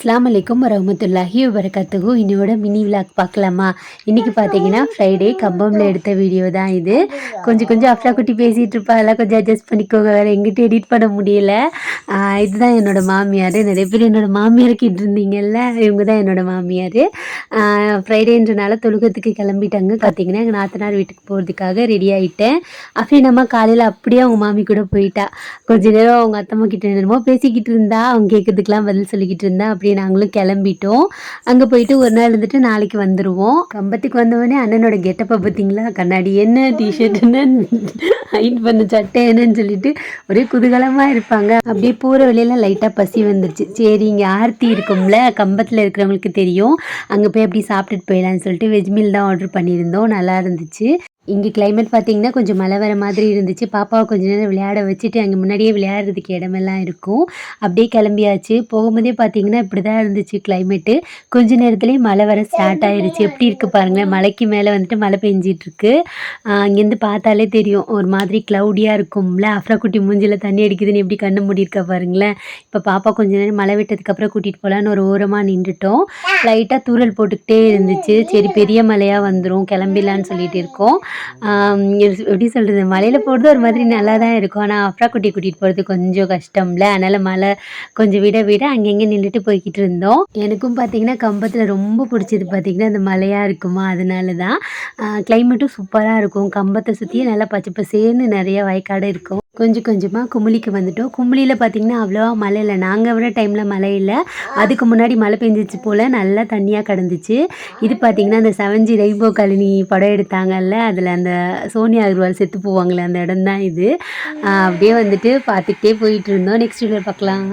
அஸ்ஸலாமு அலைக்கும் வரஹ்மத்துல்லாஹி வபரகாத்துஹு. இன்னையோட மினி விலாக் பார்க்கலாமா? இன்றைக்கி பார்த்தீங்கன்னா ஃப்ரைடே கம்பமில் எடுத்த வீடியோ தான் இது. கொஞ்சம் அஃப்ரா குட்டி பேசிகிட்டு இருப்பா, அதெல்லாம் கொஞ்சம் அட்ஜஸ்ட் பண்ணிக்கோங்க, வேறு எங்கிட்ட எடிட் பண்ண முடியல. இதுதான் என்னோடய மாமியார். நிறைய பேர் என்னோடய மாமியார் இருந்தீங்கல்ல, இவங்க தான் என்னோடய மாமியார். ஃப்ரைடேன்றனால தொழுகத்துக்கு கிளம்பிட்டாங்க. பார்த்தீங்கன்னா எங்கள் நாத்தனார் வீட்டுக்கு போகிறதுக்காக ரெடி ஆகிட்டேன். அஃபீனம்மா காலையில் அப்படியே அவங்க மாமி கூட போயிட்டா. கொஞ்ச நேரம் அவங்க அத்தம்மா கிட்ட என்னமோ பேசிக்கிட்டு இருந்தா, அவங்க கேட்கறதுக்கெலாம் பதில் சொல்லிக்கிட்டு இருந்தா. அப்படியே நாங்களும் கிளம்பிட்டோம். அங்கே போயிட்டு ஒரு நாள் இருந்துட்டு நாளைக்கு வந்துடுவோம். கம்பத்துக்கு வந்தவொடனே அண்ணனோட கெட்டப்பை பார்த்தீங்களா? கண்ணாடி என்ன, டிஷர்ட் என்ன, ஹைட் பண்ண சட்டை என்னன்னு சொல்லிட்டு ஒரே குதூகலமாக இருப்பாங்க. அப்படியே போகிற வழியெல்லாம் லைட்டாக பசி வந்துருச்சு. சரி இங்கே ஆர்த்தி இருக்கும்ல, கம்பத்தில் இருக்கிறவங்களுக்கு தெரியும், அங்கே போய் அப்படி சாப்பிட்டுட்டு போயிடலான்னு சொல்லிட்டு வெஜ் மீல் தான் ஆர்டர் பண்ணியிருந்தோம். நல்லா இருந்துச்சு. இங்கே கிளைமேட் பார்த்திங்கன்னா கொஞ்சம் மழை வர மாதிரி இருந்துச்சு. பாப்பாவை கொஞ்சம் நேரம் விளையாட வச்சுட்டு அங்கே முன்னாடியே விளையாடுறதுக்கு இடமெல்லாம் இருக்கும். அப்படியே கிளம்பியாச்சு. போகும்போதே பார்த்திங்கன்னா இப்படி தான் இருந்துச்சு கிளைமேட்டு. கொஞ்ச நேரத்துலேயே மழை வர ஸ்டார்ட் ஆகிடுச்சு. எப்படி இருக்குது பாருங்களேன், மலைக்கு மேலே வந்துட்டு மழை பெஞ்சிட்ருக்கு. இங்கேருந்து பார்த்தாலே தெரியும் ஒரு மாதிரி க்ளவுடியாக இருக்கும்ல. அஃப்ரா குட்டி மூஞ்சில் தண்ணி அடிக்குதுன்னு எப்படி கண்ணு மூடியிருக்கா பாருங்களேன். இப்போ பாப்பா கொஞ்ச நேரம் மழை விட்டதுக்கப்புறம் கூட்டிகிட்டு போகலான்னு ஒரு ஓரமாக நின்றுட்டோம். லைட்டாக தூரல் போட்டுக்கிட்டே இருந்துச்சு. சரி பெரிய மழையாக வந்துடும், கிளம்பிடலான்னு சொல்லிட்டு இருக்கோம். எப்படி சொல்கிறது, மலையில் போகிறது ஒரு மாதிரி நல்லா தான் இருக்கும். ஆனால் அஃப்ரா குட்டி கூட்டிகிட்டு போகிறது கொஞ்சம் கஷ்டம்ல. அதனால் மழை கொஞ்சம் விட அங்கங்கே நின்றுட்டு போய்கிட்டு இருந்தோம். எனக்கும் பார்த்திங்கன்னா கம்பத்தில் ரொம்ப பிடிச்சது பார்த்திங்கன்னா அந்த மலையாக இருக்குமா, அதனால தான். கிளைமேட்டும் சூப்பராக இருக்கும். கம்பத்தை சுற்றியே நல்லா பச்சை பசேர்னு நிறைய வயக்காடு இருக்கும். கொஞ்சமாக குமுளிக்கு வந்துட்டோம். குமுளியில் பார்த்திங்கன்னா அவ்வளோவா மழை இல்லை. நாங்கள் வர டைமில் மழை இல்லை, அதுக்கு முன்னாடி மழை பெஞ்சிச்சு போல், நல்லா தண்ணியாக கிடந்துச்சு. இது பார்த்திங்கன்னா அந்த 7G ரெயின்போ காலனி படம் எடுத்தாங்கல்ல, அதில் அந்த சோனியா அகர்வால் செத்து போவாங்களே அந்த இடம் தான் இது. அப்படியே வந்துட்டு பார்த்துக்கிட்டே போயிட்டு இருந்தோம். நெக்ஸ்ட் வீடியோ பார்க்கலாம்.